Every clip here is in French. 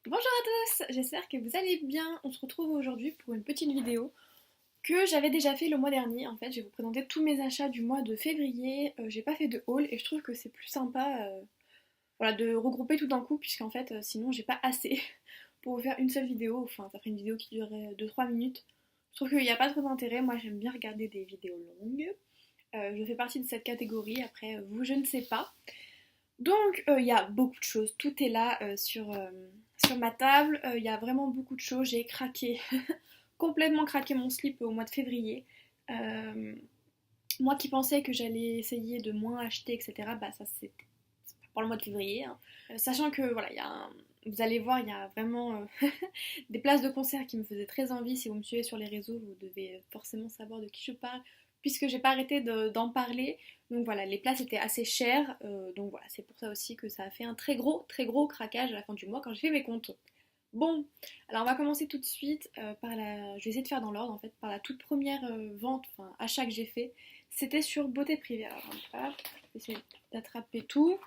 Bonjour à tous, j'espère que vous allez bien. On se retrouve aujourd'hui pour une petite vidéo que j'avais déjà fait le mois dernier. En fait, je vais vous présenter tous mes achats du mois de février. J'ai pas fait de haul et je trouve que c'est plus sympa voilà, de regrouper tout d'un coup, puisqu'en fait, sinon j'ai pas assez pour vous faire une seule vidéo. Enfin, ça ferait une vidéo qui durerait 2-3 minutes. Je trouve qu'il n'y a pas trop d'intérêt. Moi, j'aime bien regarder des vidéos longues. Je fais partie de cette catégorie. Après, vous, je ne sais pas. Donc, il y a beaucoup de choses. Tout est là sur ma table. Il y a vraiment beaucoup de choses. J'ai craqué, complètement craqué mon slip au mois de février. Euh, Moi qui pensais que j'allais essayer de moins acheter, etc., bah ça c'est pour le mois de février, hein. Sachant que voilà, vous allez voir, il y a vraiment des places de concert qui me faisaient très envie. Si vous me suivez sur les réseaux, vous devez forcément savoir de qui je parle, puisque j'ai pas arrêté d'en parler. Donc voilà, les places étaient assez chères, donc voilà, c'est pour ça aussi que ça a fait un très gros craquage à la fin du mois quand j'ai fait mes comptes. Bon, alors on va commencer tout de suite par la. Je vais essayer de faire dans l'ordre en fait, par la toute première vente, enfin achat que j'ai fait. C'était sur Beauté Privée. Alors hop, je vais essayer d'attraper tout.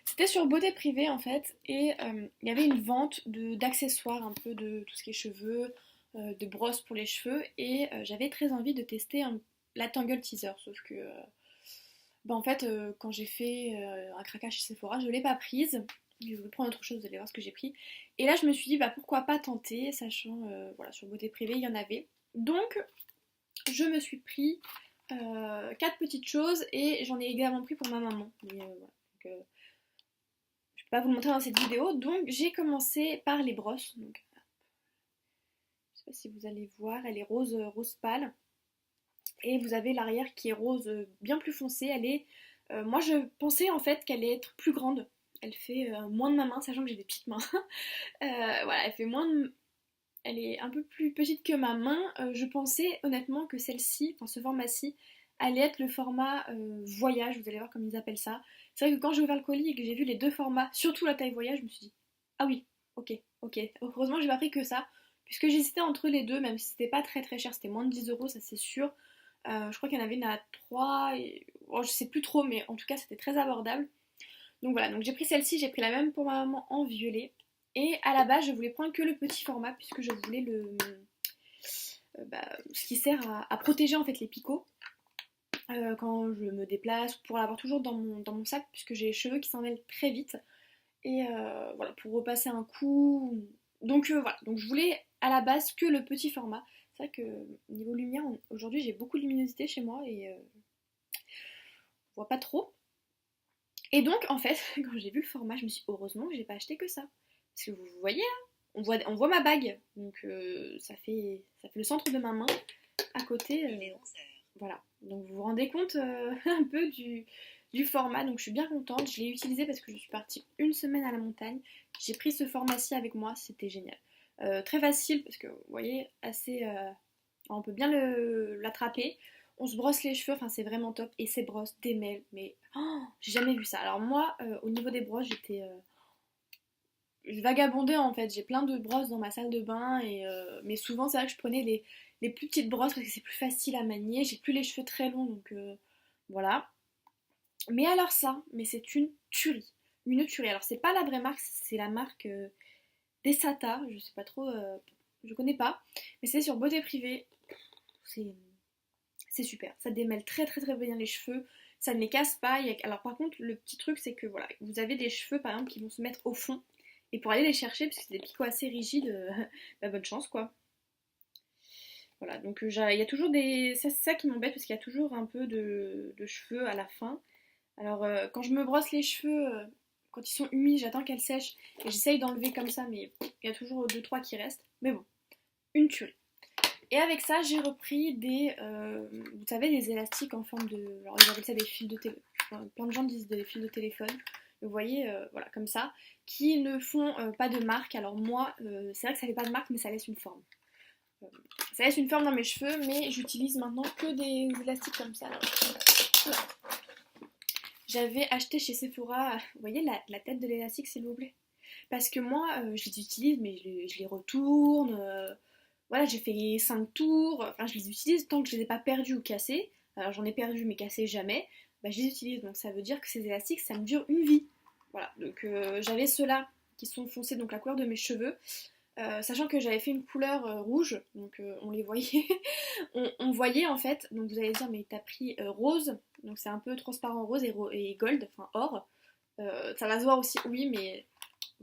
C'était sur Beauté Privée en fait, et il y avait une vente d'accessoires, un peu de tout ce qui est cheveux, de brosses pour les cheveux, et j'avais très envie de tester la Tangle Teaser, sauf que bah, en fait, quand j'ai fait un craquage chez Sephora, je ne l'ai pas prise. Je voulais prendre autre chose, vous allez voir ce que j'ai pris. Et là, je me suis dit, bah pourquoi pas tenter, sachant, voilà, sur Beauté Privée, il y en avait. Donc, je me suis pris 4 petites choses et j'en ai également pris pour ma maman. Mais, voilà. Donc, je ne peux pas vous le montrer dans cette vidéo. Donc, j'ai commencé par les brosses. Donc, je ne sais pas si vous allez voir, elle est rose, rose pâle. Et vous avez l'arrière qui est rose bien plus foncé. Moi je pensais en fait qu'elle allait être plus grande. Elle fait moins de ma main, sachant que j'ai des petites mains. Voilà, elle fait moins de... Elle est un peu plus petite que ma main. Je pensais honnêtement que celle-ci, enfin ce format-ci, allait être le format voyage, vous allez voir comme ils appellent ça. C'est vrai que quand j'ai ouvert le colis et que j'ai vu les deux formats, surtout la taille voyage, je me suis dit, ah oui, ok, ok. Heureusement j'ai pas pris que ça, puisque j'hésitais entre les deux, même si c'était pas très cher, c'était moins de 10 euros, ça c'est sûr. Je crois qu'il y en avait une à 3, et... oh, je sais plus trop, mais en tout cas c'était très abordable. Donc voilà, donc j'ai pris celle-ci, j'ai pris la même pour ma maman en violet. Et à la base, je voulais prendre que le petit format, puisque je voulais ce qui sert à protéger en fait les picots quand je me déplace, pour l'avoir toujours dans mon sac, puisque j'ai les cheveux qui s'en mêlent très vite. Et voilà, pour repasser un coup. Donc voilà, donc je voulais à la base que le petit format. C'est vrai que niveau lumière, aujourd'hui j'ai beaucoup de luminosité chez moi et on voit pas trop. Et donc en fait, quand j'ai vu le format, je me suis dit, heureusement que j'ai pas acheté que ça. Parce que vous voyez, hein, on voit ma bague. Donc ça fait le centre de ma main. À côté, voilà. Donc vous vous rendez compte un peu du format. Donc je suis bien contente. Je l'ai utilisé parce que je suis partie une semaine à la montagne. J'ai pris ce format-ci avec moi. C'était génial. Très facile parce que vous voyez, assez. On peut bien l'attraper. On se brosse les cheveux, enfin c'est vraiment top. Et ces brosses démêlent, mais oh, j'ai jamais vu ça. Alors moi, au niveau des brosses, je vagabondais en fait. J'ai plein de brosses dans ma salle de bain, mais souvent c'est vrai que je prenais les plus petites brosses parce que c'est plus facile à manier. J'ai plus les cheveux très longs, donc voilà. Mais alors ça, mais c'est une tuerie. Alors c'est pas la vraie marque, c'est la marque Desata. Je sais pas trop, je connais pas, mais c'est sur Beauté Privée. C'est c'est super. Ça démêle très bien les cheveux. Ça ne les casse pas. Alors par contre, le petit truc, c'est que voilà, vous avez des cheveux par exemple qui vont se mettre au fond. Et pour aller les chercher, parce que c'est des picots assez rigides, bah, bonne chance quoi. Voilà, donc il y a toujours des. Ça, c'est ça qui m'embête parce qu'il y a toujours un peu de cheveux à la fin. Alors quand je me brosse les cheveux, quand ils sont humides, j'attends qu'elles sèchent et j'essaye d'enlever comme ça, mais il y a toujours deux trois qui restent. Mais bon, une tuerie. Et avec ça, j'ai repris vous savez, des élastiques en forme de, alors ils appellent ça des fils de téléphone. Enfin, plein de gens disent des fils de téléphone. Vous voyez, voilà, comme ça, qui ne font pas de marque. Alors moi, c'est vrai que ça fait pas de marque, mais ça laisse une forme. Euh, Ça laisse une forme dans mes cheveux, mais j'utilise maintenant que des élastiques comme ça. Alors, voilà. J'avais acheté chez Sephora, vous voyez la tête de l'élastique, s'il vous plaît. Parce que moi, je les utilise, mais je les retourne. Voilà, j'ai fait 5 tours. Enfin, je les utilise tant que je les ai pas perdus ou cassés. Alors, j'en ai perdu, mais cassés jamais. Bah, je les utilise. Donc, ça veut dire que ces élastiques, ça me dure une vie. Voilà, donc j'avais ceux-là qui sont foncés, donc la couleur de mes cheveux. Sachant que j'avais fait une couleur rouge, donc on les voyait, on voyait en fait, donc vous allez dire mais t'as pris rose, donc c'est un peu transparent rose et gold, enfin or, ça va se voir aussi, oui mais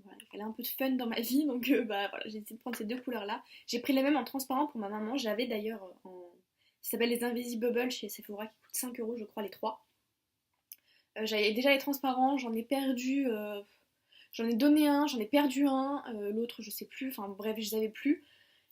voilà, il fallait un peu de fun dans ma vie, donc bah voilà, j'ai décidé de prendre ces deux couleurs là. J'ai pris les mêmes en transparent pour ma maman, j'avais d'ailleurs ça s'appelle les Invisible chez Sephora qui coûtent 5 € je crois les trois. J'avais déjà les transparents, j'en ai perdu... j'en ai donné un, j'en ai perdu un, l'autre je sais plus, enfin bref, je les avais plus.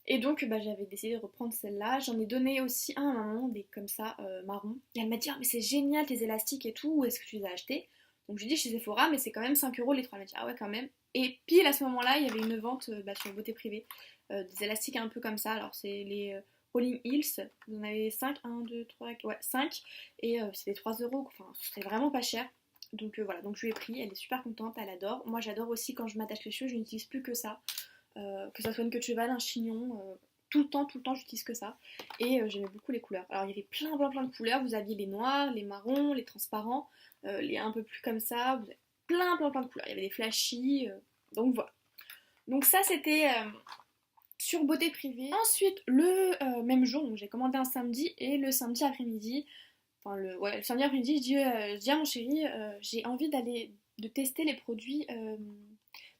Et donc bah, j'avais décidé de reprendre celle-là. J'en ai donné aussi un à maman, des comme ça, marron. Et elle m'a dit, ah mais c'est génial tes élastiques et tout, où est-ce que tu les as achetés? Donc je lui ai dit chez Sephora, mais c'est quand même 5 € les trois. Elle m'a dit, ah ouais quand même. Et pile à ce moment-là, il y avait une vente bah, sur Beauté Privée, des élastiques un peu comme ça. Alors c'est les Rolling Hills, vous en avez 5, 1, 2, 3, ouais 5. Et c'était 3 €, enfin c'était vraiment pas cher. Donc voilà, donc je lui ai pris, elle est super contente, elle adore. Moi j'adore aussi quand je m'attache les cheveux, je n'utilise plus que ça. Que ça soit une queue de cheval, un chignon, tout le temps j'utilise que ça. Et j'aimais beaucoup les couleurs. Alors il y avait plein de couleurs, vous aviez les noirs, les marrons, les transparents, les un peu plus comme ça, vous avez plein de couleurs. Il y avait des flashy, donc voilà. Donc ça c'était sur Beauté Privée. Ensuite le même jour, donc j'ai commandé un samedi et le samedi après-midi, enfin le samedi après-midi je dis à mon chéri j'ai envie de tester les produits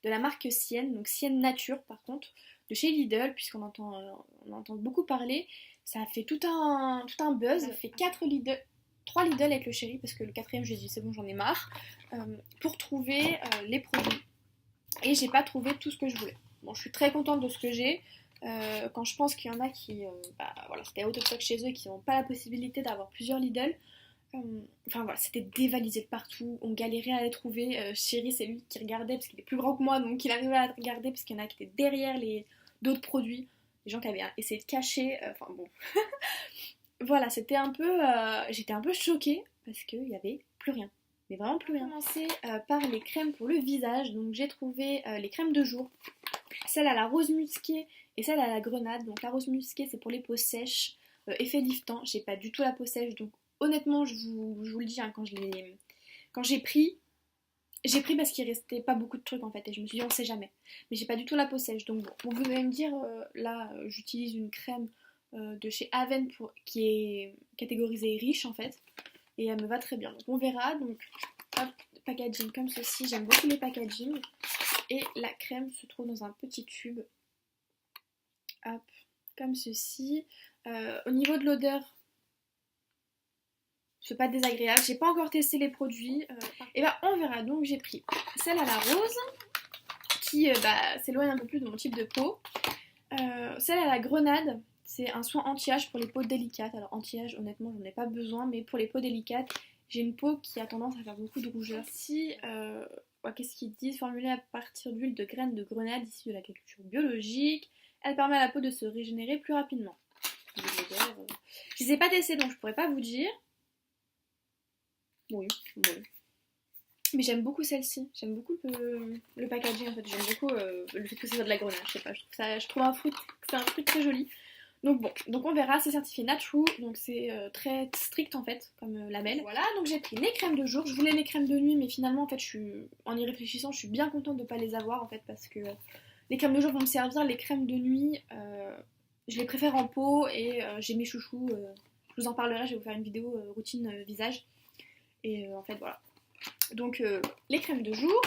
de la marque Sienne, donc Sienne Nature par contre, de chez Lidl, puisqu'on on entend beaucoup parler. Ça a fait tout un buzz. Ça a fait 4 Lidl, 3 Lidl avec le chéri, parce que le quatrième j'ai dit c'est bon j'en ai marre, pour trouver les produits. Et j'ai pas trouvé tout ce que je voulais. Bon, je suis très contente de ce que j'ai. Quand je pense qu'il y en a qui, bah, voilà, c'était out of stock chez eux et qui n'ont pas la possibilité d'avoir plusieurs Lidl. Enfin voilà, c'était dévalisé de partout, on galérait à les trouver. Chéri, c'est lui qui regardait parce qu'il est plus grand que moi, donc il arrivait à regarder parce qu'il y en a qui étaient derrière les d'autres produits, les gens qui avaient essayé de cacher. Enfin bon, voilà, c'était un peu, j'étais un peu choquée parce qu'il y avait plus rien, mais vraiment plus rien. On va commencer par les crèmes pour le visage, donc j'ai trouvé les crèmes de jour, celle à la rose musquée et celle à la grenade. Donc la rose musquée c'est pour les peaux sèches, effet liftant. J'ai pas du tout la peau sèche, donc honnêtement je vous le dis, hein, quand j'ai pris parce qu'il restait pas beaucoup de trucs en fait et je me suis dit on sait jamais. Mais j'ai pas du tout la peau sèche, donc bon vous allez me dire là j'utilise une crème de chez Aven qui est catégorisée riche en fait et elle me va très bien. Donc on verra. Donc hop, packaging comme ceci, j'aime beaucoup les packaging. Et la crème se trouve dans un petit tube. Hop, comme ceci. Au niveau de l'odeur, c'est pas désagréable. J'ai pas encore testé les produits. Et bah on verra. Donc j'ai pris celle à la rose qui s'éloigne un peu plus de mon type de peau. Celle à la grenade, c'est un soin anti-âge pour les peaux délicates. Alors anti-âge, honnêtement, j'en ai pas besoin, mais pour les peaux délicates, j'ai une peau qui a tendance à faire beaucoup de rougeur. Si qu'est-ce qu'ils disent? Formulée à partir d'huile de graines de grenade issue de l'agriculture biologique. Elle permet à la peau de se régénérer plus rapidement. Je les ai pas testées donc je pourrais pas vous dire. Oui, bon. Mais j'aime beaucoup celle-ci. J'aime beaucoup le packaging en fait. J'aime beaucoup le fait que ce soit de la grenade. Je sais pas, je trouve que c'est un fruit très joli. Donc bon, donc on verra, c'est certifié Natural, donc c'est très strict en fait, comme label. Voilà, donc j'ai pris les crèmes de jour, je voulais les crèmes de nuit, mais finalement en fait, en y réfléchissant, je suis bien contente de ne pas les avoir en fait, parce que les crèmes de jour vont me servir, les crèmes de nuit, je les préfère en pot, et j'ai mes chouchous, je vous en parlerai, je vais vous faire une vidéo routine visage, et en fait voilà. Donc les crèmes de jour,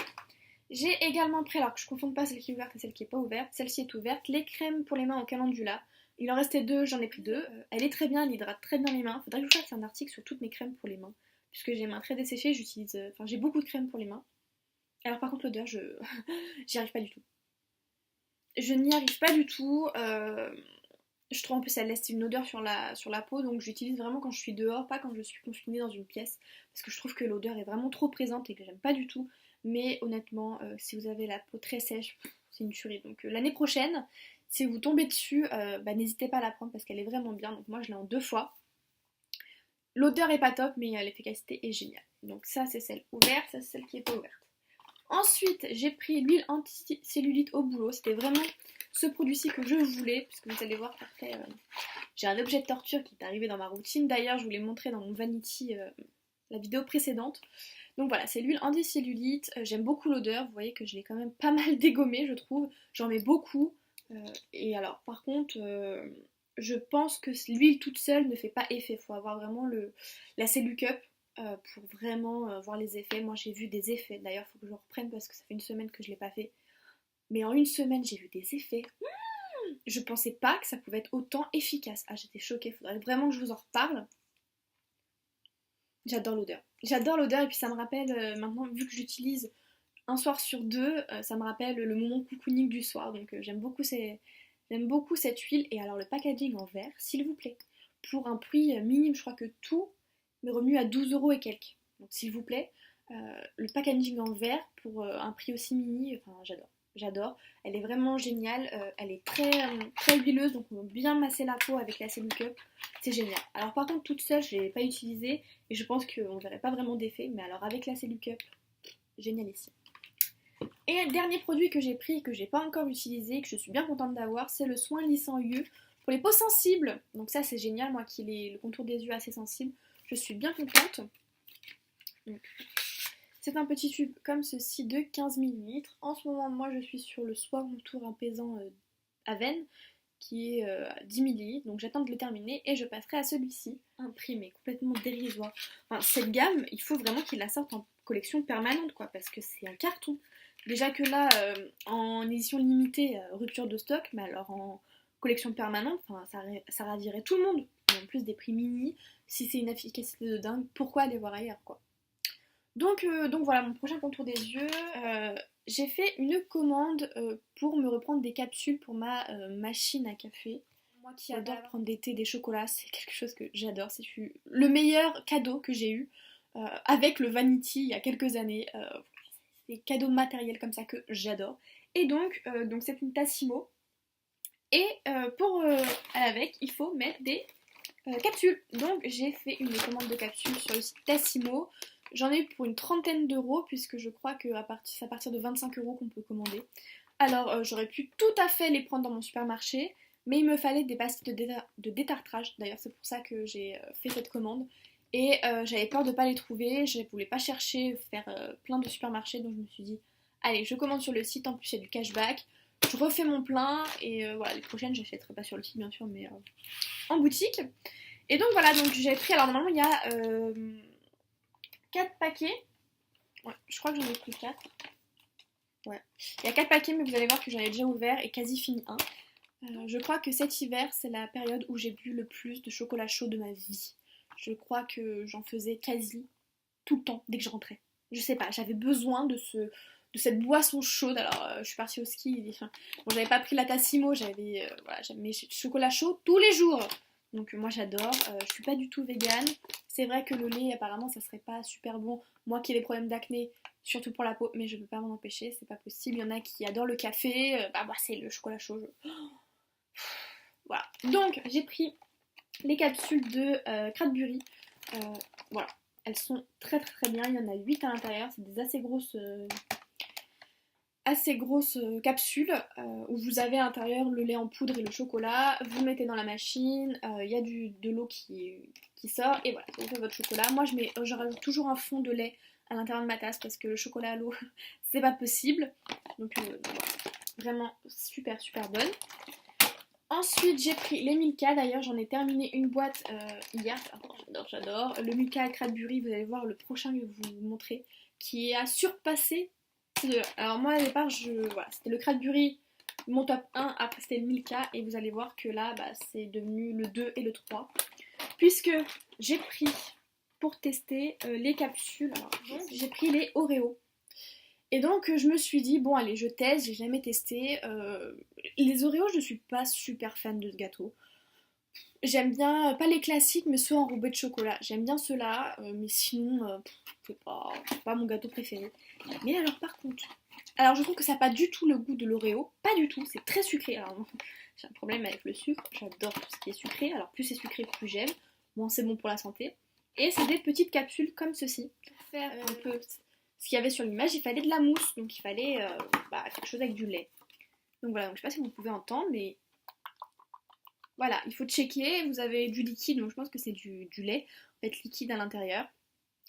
j'ai également pris, alors que je ne confonde pas celle qui est ouverte et celle qui n'est pas ouverte, celle-ci est ouverte, les crèmes pour les mains au calendula. Il en restait deux, j'en ai pris deux. Elle est très bien, elle hydrate très bien les mains. Faudrait que je fasse un article sur toutes mes crèmes pour les mains. Puisque j'ai les mains très desséchées, j'ai beaucoup de crèmes pour les mains. Alors par contre l'odeur, j'y arrive pas du tout. Je n'y arrive pas du tout. Je trouve en plus elle laisse une odeur sur la peau, donc j'utilise vraiment quand je suis dehors, pas quand je suis confinée dans une pièce. Parce que je trouve que l'odeur est vraiment trop présente et que j'aime pas du tout. Mais honnêtement, si vous avez la peau très sèche, c'est une tuerie. Donc l'année prochaine, si vous tombez dessus, n'hésitez pas à la prendre parce qu'elle est vraiment bien. Donc moi je l'ai en 2 fois. L'odeur est pas top, mais l'efficacité est géniale. Donc ça c'est celle ouverte, ça c'est celle qui est pas ouverte. Ensuite j'ai pris l'huile anti-cellulite au boulot. C'était vraiment ce produit-ci que je voulais, puisque vous allez voir qu'après j'ai un objet de torture qui est arrivé dans ma routine. D'ailleurs je vous l'ai montré dans mon vanity la vidéo précédente. Donc voilà, c'est l'huile anti-cellulite, j'aime beaucoup l'odeur, vous voyez que je l'ai quand même pas mal dégommée je trouve, j'en mets beaucoup. Et alors par contre, je pense que l'huile toute seule ne fait pas effet, il faut avoir vraiment la Cellu Cup pour vraiment voir les effets. Moi j'ai vu des effets, d'ailleurs il faut que je reprenne parce que ça fait une semaine que je l'ai pas fait. Mais en une semaine j'ai vu des effets. Je pensais pas que ça pouvait être autant efficace. Ah j'étais choquée, il faudrait vraiment que je vous en reparle. J'adore l'odeur. J'adore l'odeur et puis ça me rappelle maintenant, vu que j'utilise un soir sur deux, ça me rappelle le moment cocooning du soir. Donc j'aime beaucoup cette huile. Et alors le packaging en verre, s'il vous plaît, pour un prix minime, je crois que tout m'est revenu à 12 € et quelques. Donc s'il vous plaît, le packaging en verre pour un prix aussi mini, enfin j'adore. J'adore, elle est vraiment géniale, elle est très huileuse donc on va bien masser la peau avec la Cellu Cup, c'est génial. Alors par contre toute seule je ne l'ai pas utilisée et je pense qu'on ne verrait pas vraiment d'effet, mais alors avec la Cellu Cup, génialissime. Et le dernier produit que j'ai pris et que j'ai pas encore utilisé, que je suis bien contente d'avoir, c'est le soin lissant yeux pour les peaux sensibles. Donc ça c'est génial, moi qui ai le contour des yeux assez sensible, je suis bien contente. Donc, c'est un petit tube comme ceci de 15 ml. En ce moment, moi, je suis sur le Soin Contour apaisant Aven qui est à 10 ml. Donc j'attends de le terminer et je passerai à celui-ci. Un prix mais complètement dérisoire. Enfin, cette gamme, il faut vraiment qu'ils la sortent en collection permanente quoi, parce que c'est un carton. Déjà que là, en édition limitée, rupture de stock, mais alors en collection permanente, ça ravirait tout le monde. Et en plus des prix mini, si c'est une efficacité de dingue, pourquoi aller voir ailleurs quoi. Donc voilà mon prochain contour des yeux. J'ai fait une commande pour me reprendre des capsules pour ma machine à café. Moi qui adore prendre des thés, des chocolats, c'est quelque chose que j'adore. C'est le meilleur cadeau que j'ai eu avec le Vanity il y a quelques années. C'est des cadeaux matériels comme ça que j'adore. Et donc c'est une Tassimo. Et pour aller avec, il faut mettre des capsules. Donc j'ai fait une commande de capsules sur le site Tassimo. J'en ai eu pour une trentaine d'euros puisque je crois que c'est à partir de 25 € qu'on peut commander. Alors j'aurais pu tout à fait les prendre dans mon supermarché, mais il me fallait des pastilles de détartrage. D'ailleurs c'est pour ça que j'ai fait cette commande. Et j'avais peur de ne pas les trouver, je ne voulais pas chercher, faire plein de supermarchés, donc je me suis dit, allez je commande sur le site, en plus il y a du cashback. Je refais mon plein et voilà, les prochaines j'achèterai pas sur le site bien sûr, mais en boutique. Et donc voilà, donc j'ai pris, alors normalement il y a 4 paquets. Ouais, je crois que j'en ai pris 4. Ouais. Il y a 4 paquets, mais vous allez voir que j'en ai déjà ouvert et quasi fini un. Je crois que cet hiver, c'est la période où j'ai bu le plus de chocolat chaud de ma vie. Je crois que j'en faisais quasi tout le temps dès que je rentrais. Je sais pas, j'avais besoin de cette boisson chaude. Alors, je suis partie au ski. Bon, j'avais pas pris la Tassimo, j'avais mes chocolats chauds tous les jours. Donc moi j'adore, je suis pas du tout végane. C'est vrai que le lait apparemment ça serait pas super bon. Moi qui ai des problèmes d'acné, surtout pour la peau, mais je peux pas m'en empêcher, c'est pas possible. Il y en a qui adorent le café, bah moi c'est le chocolat chaud. Voilà. Donc j'ai pris les capsules de Cadbury. Voilà. Elles sont très très très bien, il y en a 8 à l'intérieur, c'est des assez grosses capsules où vous avez à l'intérieur le lait en poudre et le chocolat, vous mettez dans la machine, il y a de l'eau qui sort et voilà, vous faites votre chocolat. Moi je rajoute toujours un fond de lait à l'intérieur de ma tasse parce que le chocolat à l'eau c'est pas possible. Donc voilà, vraiment super super bonne. Ensuite j'ai pris les Milka, d'ailleurs j'en ai terminé une boîte hier, j'adore. Le Milka Cadbury, vous allez voir le prochain que je vais vous montrer, qui a surpassé. Alors moi au départ, voilà, c'était le Cadbury, mon top 1, après c'était le Milka, et vous allez voir que là, bah, c'est devenu le 2 et le 3. Puisque j'ai pris, pour tester les capsules, alors j'ai pris les Oreo. Et donc je me suis dit, bon allez, je teste, j'ai jamais testé. Les Oreos, je suis pas super fan de ce gâteau. J'aime bien, pas les classiques, mais ceux enrobés de chocolat. J'aime bien ceux-là, mais sinon, c'est pas mon gâteau préféré. Mais alors par contre, alors je trouve que ça n'a pas du tout le goût de l'Oreo, pas du tout, c'est très sucré. Alors j'ai un problème avec le sucre, j'adore tout ce qui est sucré. Alors plus c'est sucré, plus j'aime. Bon, c'est bon pour la santé. Et c'est des petites capsules comme ceci. Pour faire un peu ce qu'il y avait sur l'image, il fallait de la mousse, donc il fallait quelque chose avec du lait. Donc voilà, donc, je sais pas si vous pouvez entendre, mais voilà, il faut checker, vous avez du liquide, donc je pense que c'est du lait, en fait liquide à l'intérieur.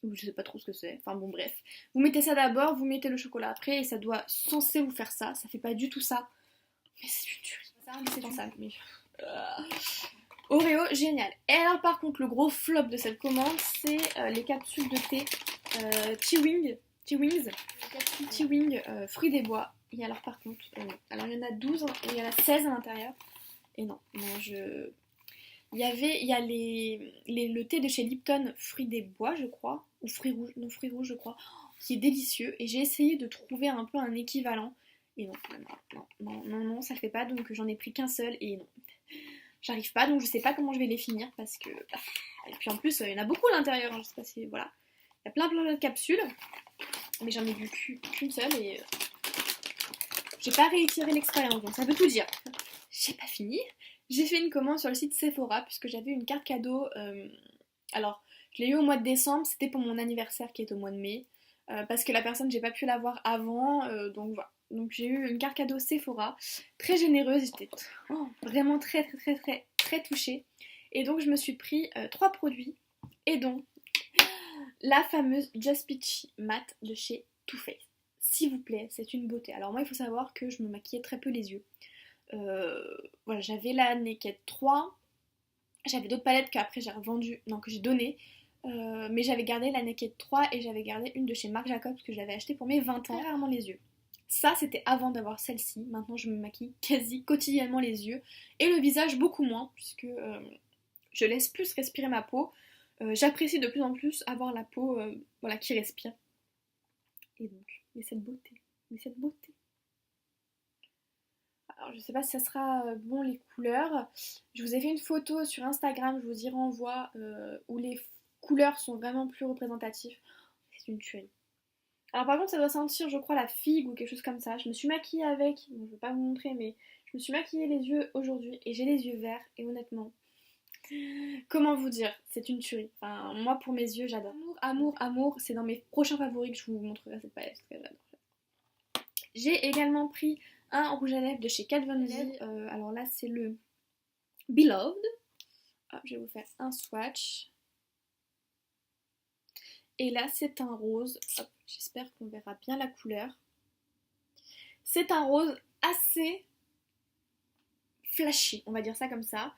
ou je sais pas trop ce que c'est, enfin bon bref. Vous mettez ça d'abord, vous mettez le chocolat après et ça doit censé vous faire ça, ça fait pas du tout ça. Mais c'est une tuerie, c'est pensable. Mais... Oreo, génial. Et alors par contre le gros flop de cette commande c'est les capsules de thé T-Wings, fruits des bois. Et alors par contre, alors il y en a 12 et il y en a 16 à l'intérieur. Et non, il y a le thé de chez Lipton, fruits des bois, je crois, ou fruits rouges, je crois, qui est délicieux. Et j'ai essayé de trouver un peu un équivalent. Et non, ça le fait pas, donc j'en ai pris qu'un seul, et non. J'arrive pas, donc je sais pas comment je vais les finir, parce que... Et puis en plus, il y en a beaucoup à l'intérieur, hein, je sais pas si... Voilà. Il y a plein de capsules, mais j'en ai vu qu'une seule, et... j'ai pas réitéré l'expérience, donc ça veut tout dire. J'ai pas fini. J'ai fait une commande sur le site Sephora puisque j'avais une carte cadeau. Alors, je l'ai eu au mois de décembre, c'était pour mon anniversaire qui est au mois de mai. Parce que la personne, j'ai pas pu l'avoir avant, donc voilà. Donc j'ai eu une carte cadeau Sephora, très généreuse, j'étais vraiment très touchée. Et donc je me suis pris 3 produits, et donc la fameuse Just Peachy Matte de chez Too Faced. S'il vous plaît, c'est une beauté. Alors moi, il faut savoir que je me maquillais très peu les yeux. Voilà, j'avais la Naked 3, j'avais d'autres palettes qu'après j'ai revendues, non que j'ai donné, mais j'avais gardé la Naked 3 et j'avais gardé une de chez Marc Jacobs que j'avais achetée pour mes 20 ans. Très rarement les yeux. Ça c'était avant d'avoir celle-ci, maintenant je me maquille quasi quotidiennement les yeux et le visage beaucoup moins puisque je laisse plus respirer ma peau. J'apprécie de plus en plus avoir la peau voilà, qui respire. Et donc, mais cette beauté. Alors je sais pas si ça sera bon les couleurs. Je vous ai fait une photo sur Instagram, je vous y renvoie, où les couleurs sont vraiment plus représentatives. C'est une tuerie. Alors par contre ça doit sentir je crois la figue ou quelque chose comme ça. Je me suis maquillée avec, bon, je vais pas vous montrer mais je me suis maquillée les yeux aujourd'hui et j'ai les yeux verts et honnêtement, comment vous dire, c'est une tuerie. Enfin moi pour mes yeux j'adore. Amour, c'est dans mes prochains favoris que je vous montrerai cette palette parce que j'adore. J'ai également pris un rouge à lèvres de chez Kat Von D. Alors là, c'est le Beloved. Hop, je vais vous faire un swatch. Et là, c'est un rose. Hop, j'espère qu'on verra bien la couleur. C'est un rose assez flashy, on va dire ça comme ça.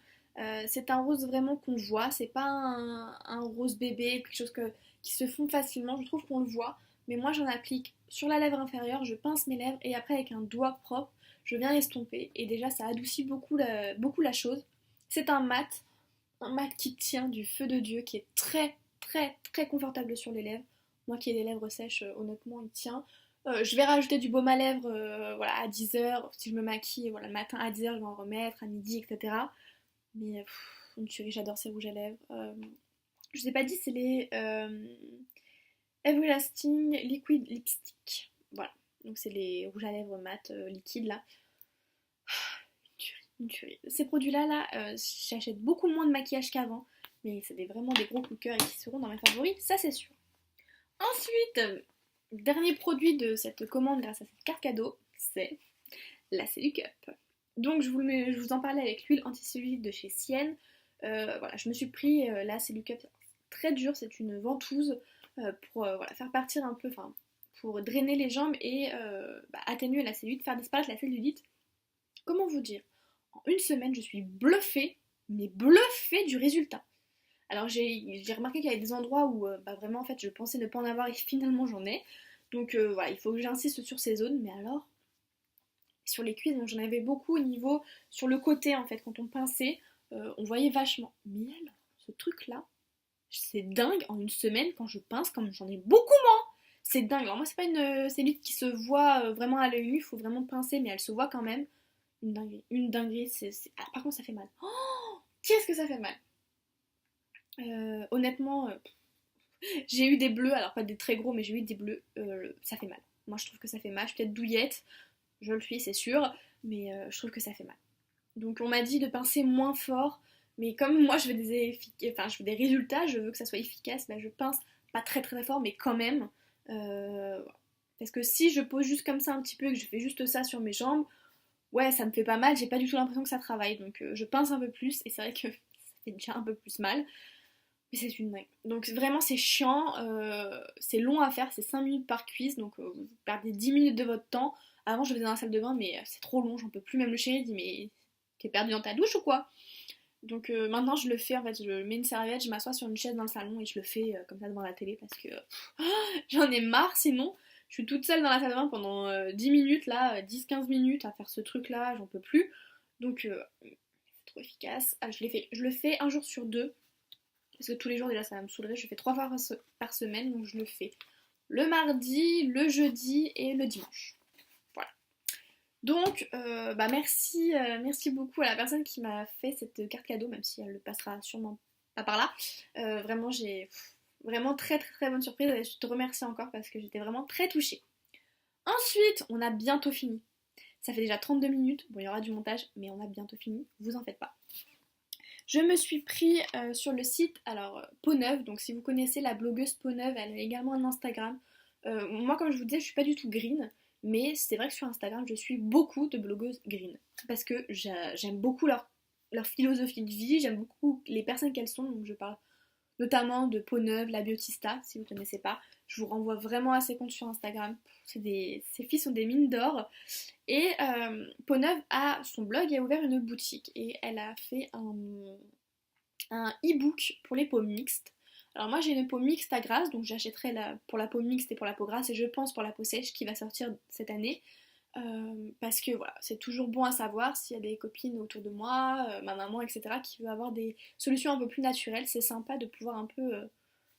C'est un rose vraiment qu'on voit. C'est pas un rose bébé, quelque chose qui se fond facilement. Je trouve qu'on le voit. Mais moi, j'en applique sur la lèvre inférieure. Je pince mes lèvres et après, avec un doigt propre, je viens estomper et déjà ça adoucit beaucoup la chose. C'est un mat qui tient du feu de Dieu, qui est très confortable sur les lèvres. Moi qui ai des lèvres sèches, honnêtement il tient. Je vais rajouter du baume à lèvres voilà, à 10h, si je me maquille voilà, le matin à 10h je vais en remettre, à midi etc. Mais une tuerie, j'adore ces rouges à lèvres. Je vous ai pas dit, c'est les Everlasting Liquid Lipstick. Voilà, donc c'est les rouges à lèvres mat liquides là. Une tuerie. Ces produits-là, j'achète beaucoup moins de maquillage qu'avant, mais c'est vraiment des gros coups de cœur et qui seront dans mes favoris, ça c'est sûr. Ensuite, dernier produit de cette commande grâce à cette carte cadeau, c'est la Cellucup. Donc je vous en parlais avec l'huile anti-cellulite de chez Sienne. Voilà, je me suis pris la Cellucup, très dure, c'est une ventouse pour voilà, faire partir un peu, enfin pour drainer les jambes et atténuer la cellulite, faire disparaître la cellulite. Comment vous dire? En une semaine, je suis bluffée, mais bluffée du résultat. Alors j'ai remarqué qu'il y avait des endroits où vraiment en fait je pensais ne pas en avoir et finalement j'en ai. Donc voilà, il faut que j'insiste sur ces zones, mais alors sur les cuisses, donc j'en avais beaucoup au niveau, sur le côté en fait, quand on pinçait, on voyait vachement. Mais alors, ce truc là, c'est dingue, en une semaine quand je pince, comme j'en ai beaucoup moins. C'est dingue. Alors moi c'est pas une cellulite qui se voit vraiment à l'œil nu, il faut vraiment pincer, mais elle se voit quand même. Une dinguerie, Ah, par contre ça fait mal. Oh, qu'est-ce que ça fait mal. Honnêtement, j'ai eu des bleus, alors pas des très gros, mais j'ai eu des bleus, ça fait mal. Moi je trouve que ça fait mal, je suis peut-être douillette, je le suis c'est sûr, mais je trouve que ça fait mal. Donc on m'a dit de pincer moins fort, mais comme moi je veux des résultats, je veux que ça soit efficace, bah, je pince pas très fort, mais quand même. Parce que si je pose juste comme ça un petit peu et que je fais juste ça sur mes jambes, ouais ça me fait pas mal, j'ai pas du tout l'impression que ça travaille, donc je pince un peu plus et c'est vrai que ça fait déjà un peu plus mal. Mais c'est une dingue. Donc vraiment c'est chiant, c'est long à faire, c'est 5 minutes par cuisse, donc vous perdez 10 minutes de votre temps. Avant je faisais dans la salle de bain, mais c'est trop long, j'en peux plus. Même le chéri dit mais t'es perdu dans ta douche ou quoi? Donc maintenant je le fais, en fait je mets une serviette, je m'assois sur une chaise dans le salon et je le fais comme ça devant la télé parce que j'en ai marre sinon. Je suis toute seule dans la salle de bain pendant 10 minutes là, 10-15 minutes à faire ce truc là, j'en peux plus. Donc c'est trop efficace. Ah, je le fais un jour sur deux. Parce que tous les jours déjà ça me saoulerait, je fais 3 fois par semaine, donc je le fais le mardi, le jeudi et le dimanche. Voilà. Donc merci beaucoup à la personne qui m'a fait cette carte cadeau, même si elle le passera sûrement pas par là. Vraiment j'ai vraiment très très très bonne surprise et je te remercie encore parce que j'étais vraiment très touchée. Ensuite, on a bientôt fini. Ça fait déjà 32 minutes, bon il y aura du montage, mais on a bientôt fini, vous en faites pas. Je me suis pris sur le site, alors Peau-Neuve, donc si vous connaissez la blogueuse Peau-Neuve, elle a également un Instagram. Moi comme je vous disais, je suis pas du tout green, mais c'est vrai que sur Instagram, je suis beaucoup de blogueuses green. Parce que j'aime beaucoup leur philosophie de vie, j'aime beaucoup les personnes qu'elles sont, donc je parle notamment de Peau-Neuve, la Biotista, si vous ne connaissez pas. Je vous renvoie vraiment à ses comptes sur Instagram. Ces filles sont des mines d'or. Et Peau-Neuve a son blog et a ouvert une boutique. Et elle a fait un e-book pour les peaux mixtes. Alors moi j'ai une peau mixte à grasse, donc j'achèterai pour la peau mixte et pour la peau grasse, et je pense pour la peau sèche qui va sortir cette année. Parce que voilà, c'est toujours bon à savoir s'il y a des copines autour de moi, ma maman, etc., qui veut avoir des solutions un peu plus naturelles. C'est sympa de pouvoir un peu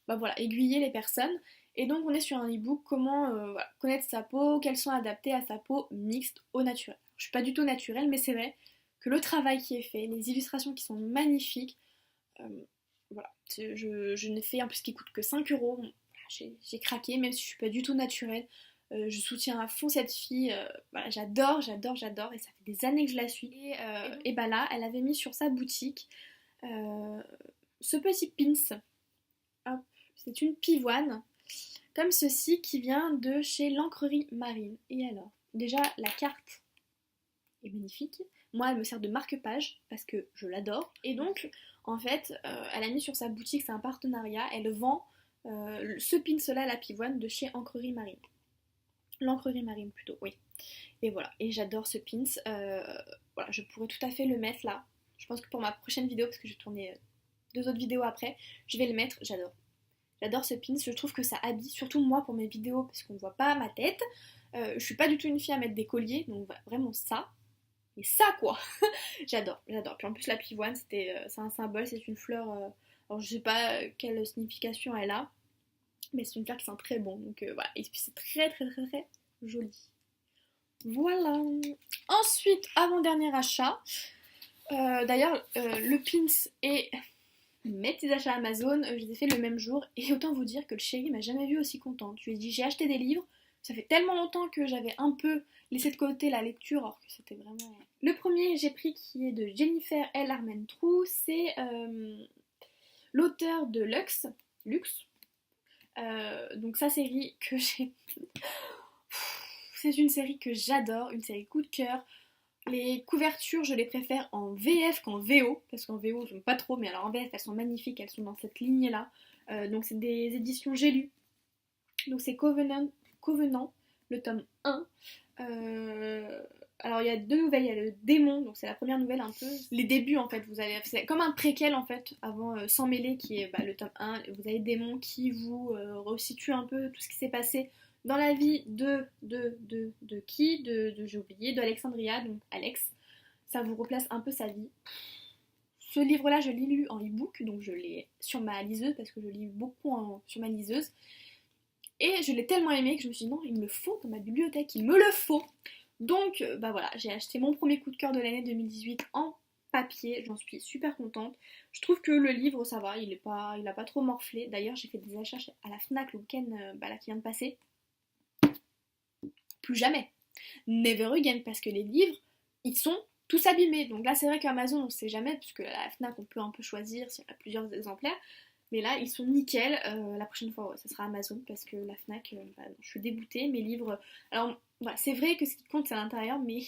voilà, aiguiller les personnes. Et donc on est sur un e-book comment voilà, connaître sa peau, quelles sont adaptées à sa peau mixte au naturel. Je suis pas du tout naturelle, mais c'est vrai que le travail qui est fait, les illustrations qui sont magnifiques, euh, voilà, je n'ai fait en plus qui coûte que 5 euros. Bon, j'ai craqué, même si je suis pas du tout naturelle. Je soutiens à fond cette fille, voilà, j'adore, j'adore, j'adore, et ça fait des années que je la suis. Et bah là, elle avait mis sur sa boutique euh, ce petit pins. Hop, c'est une pivoine, comme ceci, qui vient de chez l'encrerie marine. Et alors, déjà, la carte est magnifique. Moi, elle me sert de marque-page parce que je l'adore. Et donc, en fait, elle a mis sur sa boutique, c'est un partenariat, elle vend ce pins-là, la pivoine, de chez Encrerie Marine. L'encrerie marine plutôt, oui. Et voilà, et j'adore ce pins. Voilà, je pourrais tout à fait le mettre là. Je pense que pour ma prochaine vidéo, parce que je vais tourner 2 autres vidéos après, je vais le mettre, j'adore. J'adore ce pins, je trouve que ça habille, surtout moi pour mes vidéos, parce qu'on ne voit pas ma tête. Je suis pas du tout une fille à mettre des colliers, donc vraiment ça. Et ça quoi. J'adore, j'adore. Puis en plus la pivoine, c'est un symbole, c'est une fleur. Alors je sais pas quelle signification elle a, mais c'est une fleur qui sent très bon. Donc voilà, et puis c'est très très très très joli. Voilà. Ensuite, avant-dernier achat. D'ailleurs, le pins et mes petits achats Amazon, je les ai fait le même jour. Et autant vous dire que le chéri m'a jamais vue aussi contente. Je lui ai dit, j'ai acheté des livres. Ça fait tellement longtemps que j'avais un peu laissé de côté la lecture, alors que c'était vraiment... Le premier j'ai pris qui est de Jennifer L. Armentrout. C'est l'auteur de Lux. Donc sa série que j'ai... C'est une série que j'adore, une série coup de cœur. Les couvertures, je les préfère en VF qu'en VO, parce qu'en VO, j'aime pas trop, mais alors en VF, elles sont magnifiques, elles sont dans cette lignée-là. Donc c'est des éditions J'ai lu. Donc c'est Covenant, le tome 1. Alors il y a 2 nouvelles, il y a le démon, donc c'est la première nouvelle un peu. Les débuts en fait, c'est comme un préquel en fait, avant Sans mêler qui est le tome 1. Vous avez démon qui vous resitue un peu tout ce qui s'est passé dans la vie j'ai oublié, de Alexandria, donc Alex. Ça vous replace un peu sa vie. Ce livre-là, je l'ai lu en e-book, donc je l'ai sur ma liseuse, parce que je lis beaucoup sur ma liseuse. Et je l'ai tellement aimé que je me suis dit non, il me le faut dans ma bibliothèque, il me le faut. Donc, bah voilà, j'ai acheté mon premier coup de cœur de l'année 2018 en papier, j'en suis super contente. Je trouve que le livre, ça va, il a pas trop morflé. D'ailleurs, j'ai fait des achats à la Fnac le week-end là, qui vient de passer. Plus jamais. Never again, parce que les livres, ils sont tous abîmés. Donc là, c'est vrai qu'Amazon, on ne sait jamais, puisque à la Fnac, on peut un peu choisir s'il y a plusieurs exemplaires. Mais là, ils sont nickel. La prochaine fois, ouais, ça sera Amazon, parce que la Fnac, je suis dégoûtée. Mes livres... Alors, voilà, c'est vrai que ce qui compte, c'est à l'intérieur, mais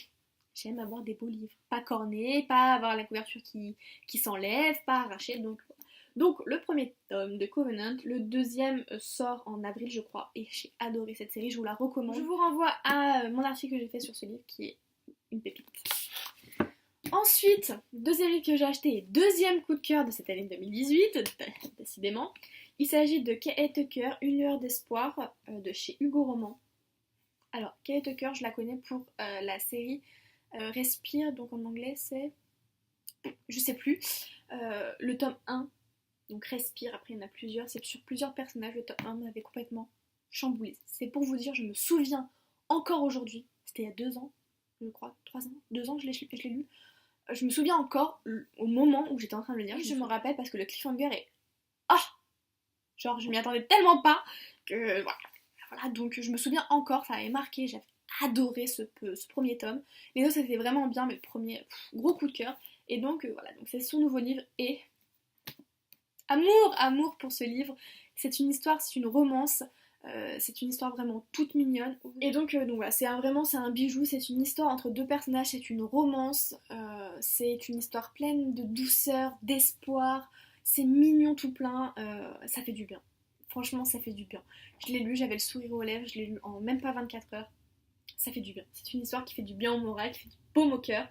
j'aime avoir des beaux livres. Pas cornés, pas avoir la couverture qui s'enlève, pas arrachée. Donc Donc le premier tome de Covenant, le deuxième sort en avril je crois, et j'ai adoré cette série, je vous la recommande. Je vous renvoie à mon article que j'ai fait sur ce livre qui est une pépite. Ensuite, deuxième livre que j'ai acheté et deuxième coup de cœur de cette année 2018, décidément. Il s'agit de Kay Tucker, Une lueur d'espoir, de chez Hugo Roman. Alors, Kay Tucker, je la connais pour la série Respire, donc en anglais c'est... je sais plus. Le tome 1, donc Respire, après il y en a plusieurs, c'est sur plusieurs personnages, le tome 1 m'avait complètement chamboulé. C'est pour vous dire, je me souviens encore aujourd'hui, c'était il y a 2 ans, je crois, 3 ans, 2 ans que je l'ai lu. Je me souviens encore au moment où j'étais en train de le lire, je me rappelle parce que le cliffhanger est... Ah, genre je m'y attendais tellement pas que voilà, donc je me souviens encore, ça avait marqué, j'avais adoré ce premier tome. Les autres c'était vraiment bien, mais le premier, gros coup de cœur. Et donc voilà, donc c'est son nouveau livre et amour pour ce livre. C'est une histoire, c'est une romance. C'est une histoire vraiment toute mignonne. Et donc voilà, c'est un bijou, c'est une histoire entre deux personnages, c'est une romance, c'est une histoire pleine de douceur, d'espoir, c'est mignon tout plein, ça fait du bien. Franchement, ça fait du bien. Je l'ai lu, j'avais le sourire aux lèvres, je l'ai lu en même pas 24 heures. Ça fait du bien. C'est une histoire qui fait du bien au moral, qui fait du baume au cœur.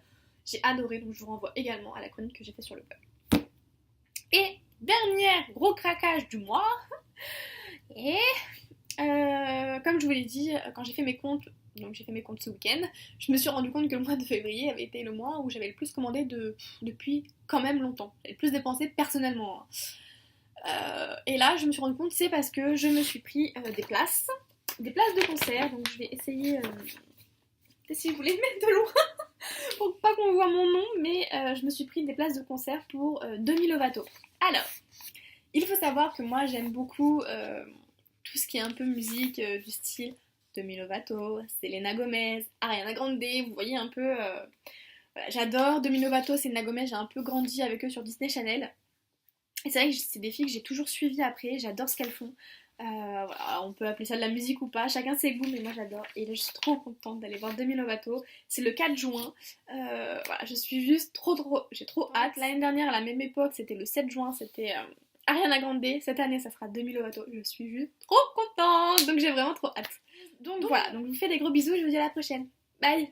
J'ai adoré, donc je vous renvoie également à la chronique que j'ai fait sur le blog. Et dernier gros craquage du mois, et comme je vous l'ai dit, quand j'ai fait mes comptes, donc j'ai fait mes comptes ce week-end, je me suis rendu compte que le mois de février avait été le mois où j'avais le plus commandé depuis quand même longtemps. J'avais le plus dépensé personnellement. Et là, je me suis rendu compte, c'est parce que je me suis pris des places de concert, donc je vais essayer, si je voulais le mettre de loin, pour pas qu'on voit mon nom, mais je me suis pris des places de concert pour Demi Lovato. Alors, il faut savoir que moi j'aime beaucoup tout ce qui est un peu musique du style Demi Lovato, Selena Gomez, Ariana Grande, vous voyez un peu... voilà, j'adore Demi Lovato, Selena Gomez, j'ai un peu grandi avec eux sur Disney Channel. Et c'est vrai que c'est des filles que j'ai toujours suivies après, j'adore ce qu'elles font. Voilà, on peut appeler ça de la musique ou pas, chacun ses goûts, mais moi j'adore. Et là je suis trop contente d'aller voir Demi Lovato. C'est le 4 juin. Voilà, je suis juste j'ai trop hâte. L'année dernière à la même époque, c'était le 7 juin, c'était Ariana Grande. Cette année ça sera Demi Lovato. Je suis juste trop contente, donc j'ai vraiment trop hâte. Donc voilà, donc je vous fais des gros bisous, je vous dis à la prochaine. Bye.